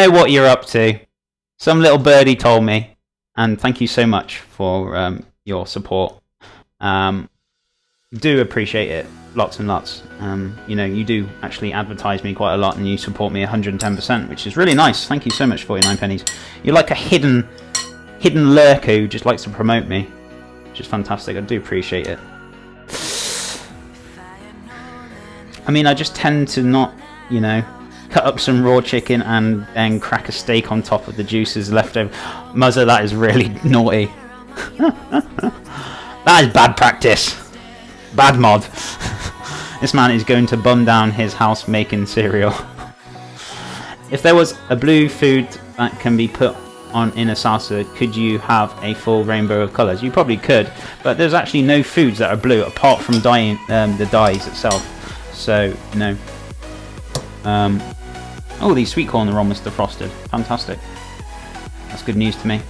know what you're up to. Some little birdie told me, and thank you so much for your support. Do appreciate it, lots and lots. You know, you do actually advertise me quite a lot, and you support me 110%, which is really nice. Thank you so much, 49 pennies. You're like a hidden lurker who just likes to promote me, which is fantastic. I do appreciate it. I mean, I just tend to not, you know, cut up some raw chicken and then crack a steak on top of the juices left over. Muzzer, that is really naughty. That is bad practice. Bad mod. This man is going to bum down his house making cereal. If there was a blue food that can be put on in a salsa, could you have a full rainbow of colours? You probably could, but there's actually no foods that are blue apart from dyeing the dyes itself. So, no. Oh, these sweet corn are almost defrosted. Fantastic. That's good news to me.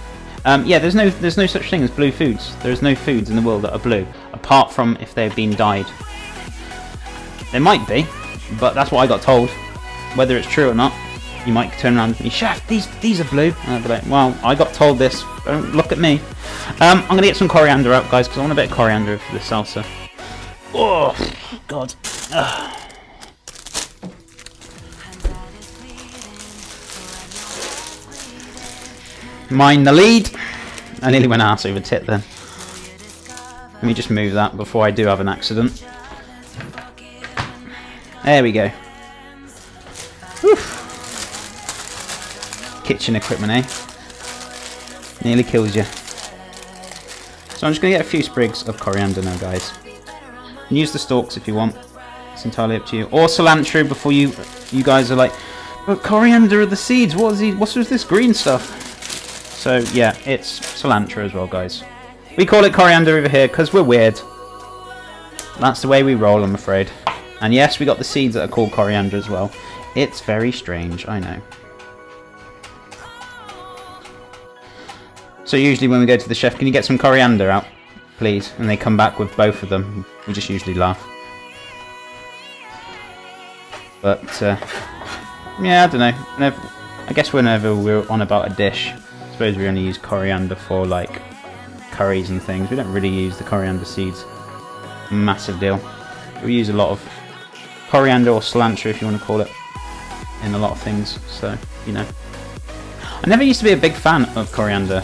Yeah, there's no such thing as blue foods. There's no foods in the world that are blue, apart from if they've been dyed. There might be, but that's what I got told. Whether it's true or not, you might turn around and be, Chef, these are blue. And I'd be like, well, I got told this. Don't look at me. I'm gonna get some coriander out, guys, because I want a bit of coriander for the salsa. Oh, God. Ugh. Mind the lead. I nearly went arse over tit then. Let me just move that before I do have an accident. There we go. Whew. Kitchen equipment, eh? Nearly kills you. So I'm just going to get a few sprigs of coriander now, guys. You can use the stalks if you want. It's entirely up to you. Or cilantro before you guys are like, but coriander are the seeds. What's with this green stuff? So yeah, it's cilantro as well, guys. We call it coriander over here because we're weird. That's the way we roll, I'm afraid. And yes, we got the seeds that are called coriander as well. It's very strange, I know. So usually when we go to the chef, can you get some coriander out, please? And they come back with both of them. We just usually laugh. But yeah, I don't know. I guess whenever we're on about a dish, I suppose we only use coriander for like curries and things. We don't really use the coriander seeds. Massive deal. We use a lot of coriander or cilantro, if you want to call it, in a lot of things. So, you know. I never used to be a big fan of coriander,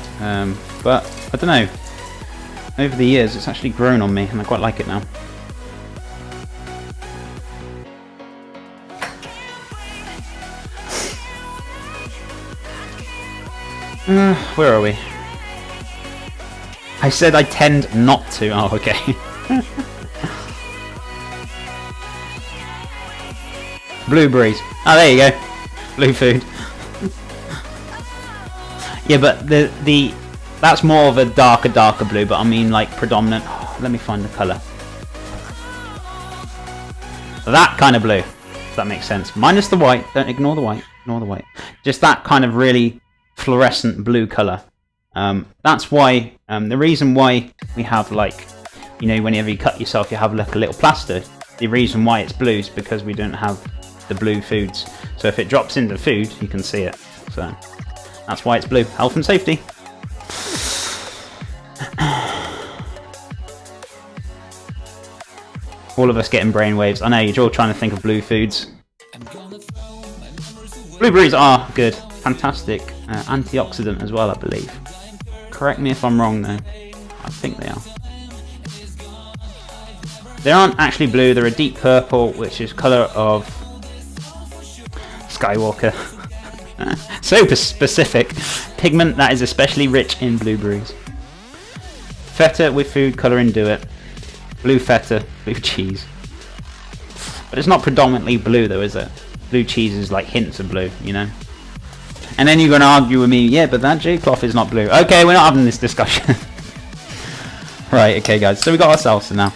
but I don't know. Over the years, it's actually grown on me, and I quite like it now. Where are we? I said I tend not to. Oh, okay. Blueberries. Oh, there you go. Blue food. Yeah, but that's more of a darker blue. But I mean, like predominant. Oh, let me find the colour. That kind of blue. If that makes sense. Minus the white. Don't ignore the white. Ignore the white. Just that kind of really fluorescent blue colour. That's why the reason why we have, like, you know, whenever you cut yourself you have like a little plaster. The reason why it's blue is because we don't have the blue foods, so if it drops into food you can see it, so that's why it's blue. Health and safety. All of us getting brainwaves. I know you're all trying to think of blue foods. Blueberries are good. Fantastic antioxidant as well, I believe. Correct me if I'm wrong though. I think they are. They aren't actually blue, they're a deep purple, which is colour of Skywalker. So specific. Pigment that is especially rich in blueberries. Feta with food colouring, do it. Blue feta, blue cheese. But it's not predominantly blue though, is it? Blue cheese is like hints of blue, you know? And then you're going to argue with me, yeah, but that J-cloth is not blue. Okay, we're not having this discussion. Right, okay guys, so we got our salsa now.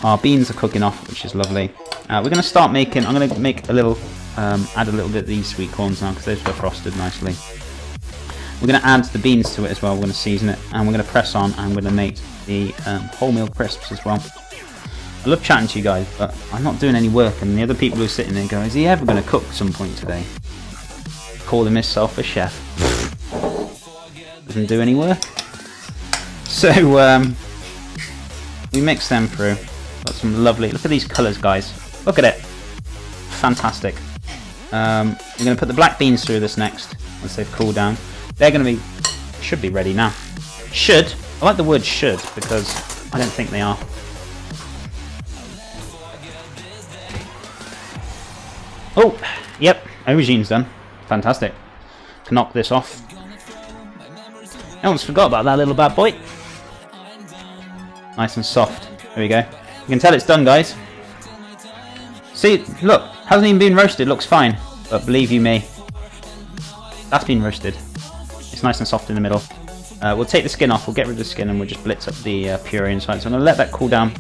Our beans are cooking off, which is lovely. We're going to start making, I'm going to make a little, add a little bit of these sweet corns now, because those are frosted nicely. We're going to add the beans to it as well, we're going to season it, and we're going to press on, and we're going to make the wholemeal crisps as well. I love chatting to you guys, but I'm not doing any work, and the other people who are sitting there go, is he ever going to cook at some point today? calling himself a chef. Doesn't do any work. So we mix them through. Got some lovely. Look at these colours, guys. Look at it. Fantastic. We're going to put the black beans through this next once they've cooled down. They're going to be. Should be ready now. Should. I like the word should because I don't think they are. Oh, yep. Aubergine's done. Fantastic. Can knock this off. I almost forgot about that little bad boy. Nice and soft. There we go. You can tell it's done, guys. See, look. Hasn't even been roasted. Looks fine. But believe you me, that's been roasted. It's nice and soft in the middle. We'll take the skin off. We'll get rid of the skin and we'll just blitz up the puree inside. So I'm going to let that cool down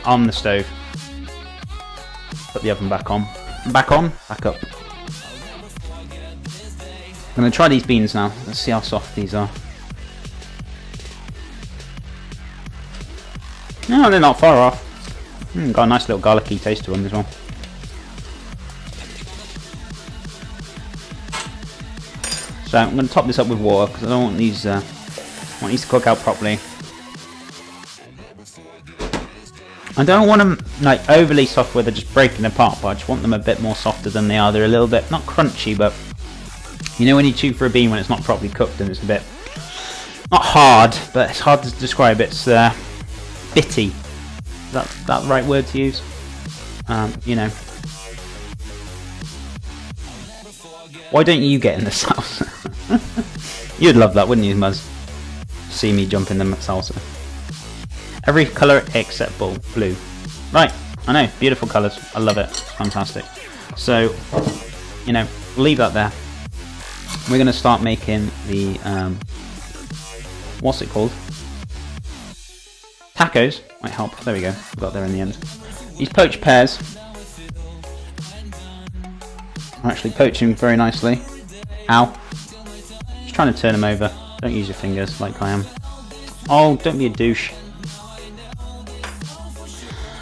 on the stove. Put the oven back on. Back on. Back up. I'm going to try these beans now. Let's see how soft these are. No, they're not far off. Got a nice little garlicky taste to them as well. So I'm going to top this up with water because I don't want these. Want these to cook out properly. I don't want them like overly soft where they're just breaking apart, but I just want them a bit more softer than they are. They're a little bit not crunchy, but you know when you chew for a bean when it's not properly cooked and it's a bit not hard, but it's hard to describe. It's bitty. Is that the right word to use? You know. Why don't you get in the salsa? You'd love that, wouldn't you, Muzz? See me jump in the salsa. Every colour except blue. Right, I know, beautiful colours. I love it. It's fantastic. So, you know, we'll leave that there. We're going to start making the, what's it called? Tacos. Might help. There we go. We got there in the end. These poached pears are actually poaching very nicely. Ow. Just trying to turn them over. Don't use your fingers like I am. Oh, don't be a douche.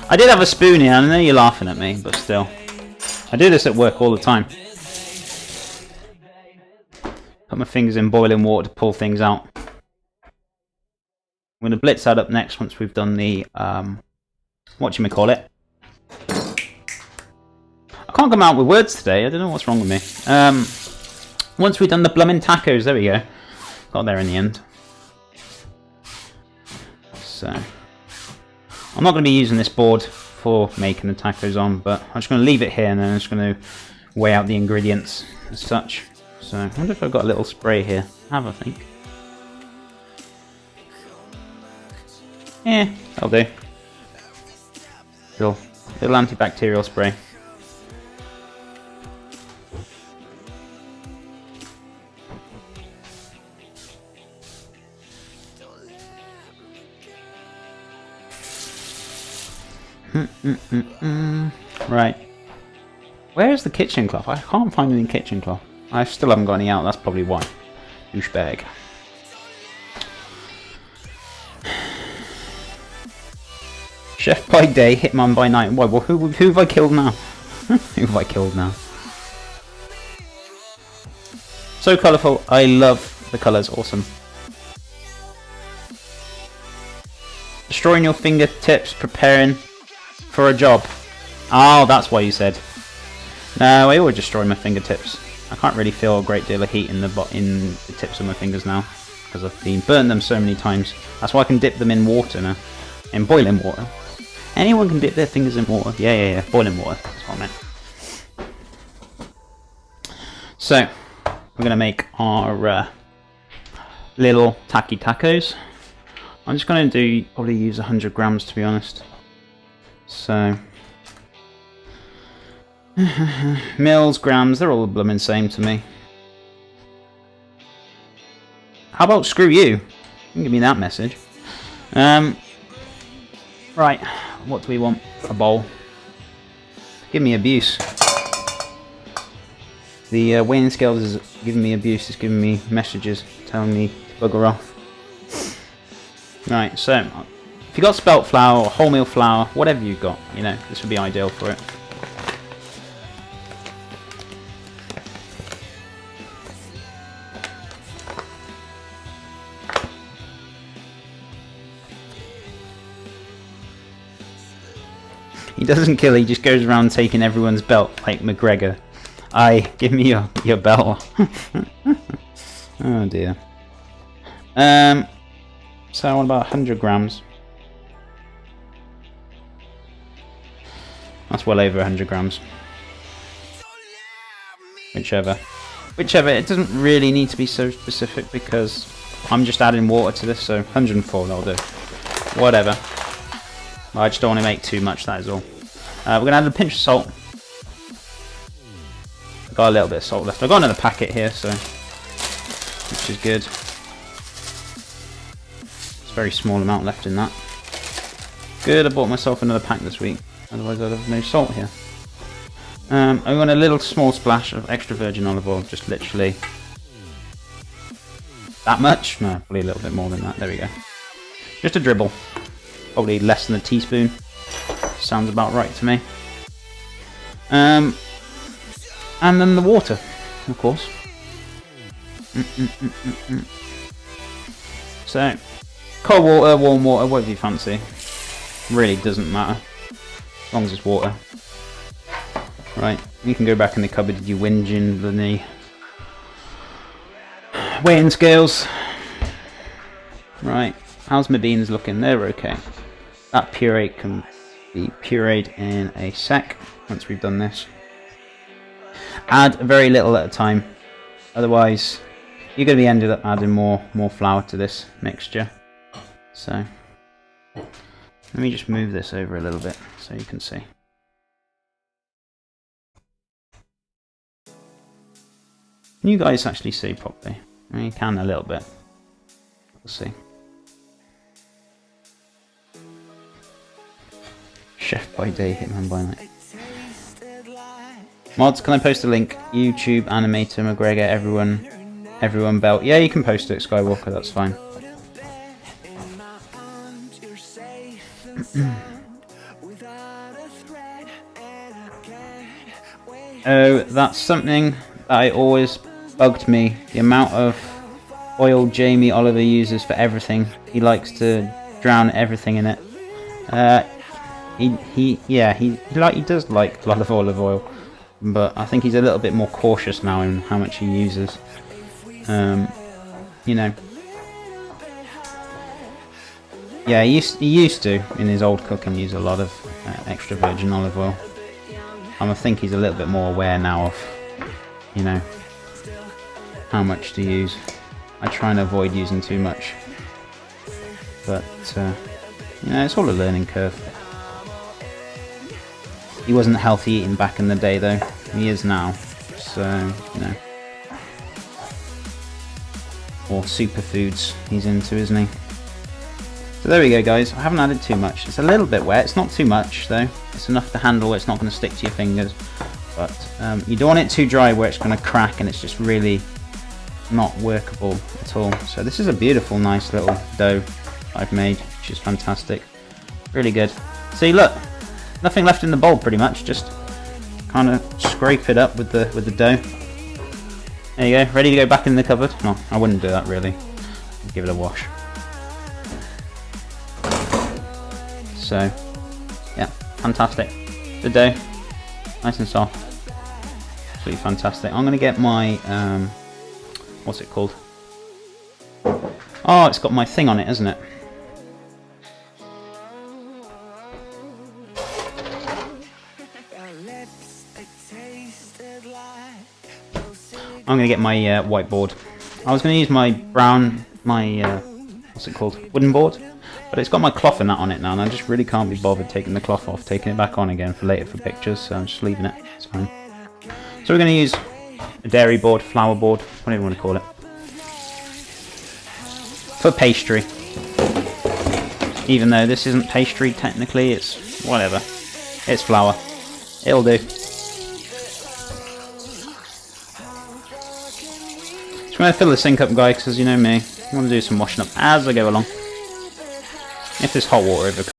I did have a spoon here, and I know you're laughing at me, but still. I do this at work all the time. Put my fingers in boiling water to pull things out. I'm going to blitz that up next once we've done the, whatchamacallit. I can't come out with words today, I don't know what's wrong with me. Once we've done the bloomin' tacos, there we go. Got there in the end. So, I'm not going to be using this board for making the tacos on, but I'm just going to leave it here and then I'm just going to weigh out the ingredients as such. So, I wonder if I've got a little spray here. I have, I think. Yeah, that'll do. Little antibacterial spray. Right. Where's the kitchen cloth? I can't find any kitchen cloth. I still haven't got any out, that's probably why. Douchebag. Chef by day, hitman by night. Why? Well, who have I killed now? Who have I killed now? So colourful. I love the colours. Awesome. Destroying your fingertips, preparing for a job. Oh, that's why you said. No, I always destroy my fingertips. I can't really feel a great deal of heat in the tips of my fingers now because I've been burnt them so many times. That's why I can dip them in water now, in boiling water. Anyone can dip their fingers in water. Yeah. Boiling water. That's what I meant. So, we're gonna make our little tacky tacos. I'm just gonna probably use 100 grams to be honest. So, mils, grams, they're all the blooming same to me. How about screw you? You can give me that message. Right, what do we want? A bowl. Give me abuse. The weighing scales is giving me abuse, it's giving me messages telling me to bugger off. Right, so if you got spelt flour or wholemeal flour, whatever you've got, you know, this would be ideal for it. He doesn't kill, he just goes around taking everyone's belt, like McGregor. Aye, give me your belt. Oh dear. So I want about 100 grams. That's well over 100 grams. Whichever, it doesn't really need to be so specific because I'm just adding water to this, so 104 that'll do. Whatever. I just don't want to make too much, that is all. We're going to add a pinch of salt. I've got a little bit of salt left. I've got another packet here, so which is good. It's a very small amount left in that. Good, I bought myself another pack this week. Otherwise I'd have no salt here. I want a little small splash of extra virgin olive oil, just literally that much? No, probably a little bit more than that. There we go. Just a dribble. Probably less than a teaspoon. Sounds about right to me. And then the water, of course. So, cold water, warm water, whatever you fancy. Really doesn't matter. As long as it's water. Right, you can go back in the cupboard, you whinging the weighing scales. Right, how's my beans looking? They're okay. That puree can be pureed in a sec once we've done this. Add very little at a time, otherwise you're going to be ended up adding more flour to this mixture. So let me just move this over a little bit so you can see. Can you guys actually see properly? I mean, you can a little bit. We'll see. Chef by day, hitman by night. Mods, can I post a link? YouTube, animator, McGregor, everyone belt. Yeah, you can post it, Skywalker, that's fine. Oh, that's something that I always bugged me. The amount of oil Jamie Oliver uses for everything. He likes to drown everything in it. He does like a lot of olive oil, but I think he's a little bit more cautious now in how much he uses. You know. Yeah, he used to in his old cooking use a lot of extra virgin olive oil. I think he's a little bit more aware now of, you know, how much to use. I try and avoid using too much, but you know, it's all a learning curve. He wasn't healthy eating back in the day though, he is now, so you know. Or superfoods he's into, isn't he? So there we go guys, I haven't added too much. It's a little bit wet, it's not too much though. It's enough to handle, it's not going to stick to your fingers. But you don't want it too dry where it's going to crack and it's just really not workable at all. So this is a beautiful, nice little dough I've made, which is fantastic. Really good. See, look, nothing left in the bowl pretty much, just kind of scrape it up with the dough. There you go, ready to go back in the cupboard? No, I wouldn't do that really. I'd give it a wash. So, yeah, fantastic. The dough, nice and soft. Absolutely fantastic. I'm going to get my, what's it called? Oh, it's got my thing on it, isn't it? I'm going to get my whiteboard. I was going to use my what's it called? Wooden board. But it's got my cloth and that on it now, and I just really can't be bothered taking the cloth off, taking it back on again for later for pictures, so I'm just leaving it, it's fine. So we're going to use a dairy board, flour board, whatever you want to call it, for pastry. Even though this isn't pastry technically, it's whatever. It's flour. It'll do. Just going to fill the sink up, guys, because you know me, I want to do some washing up as I go along. If this hot water overcomes.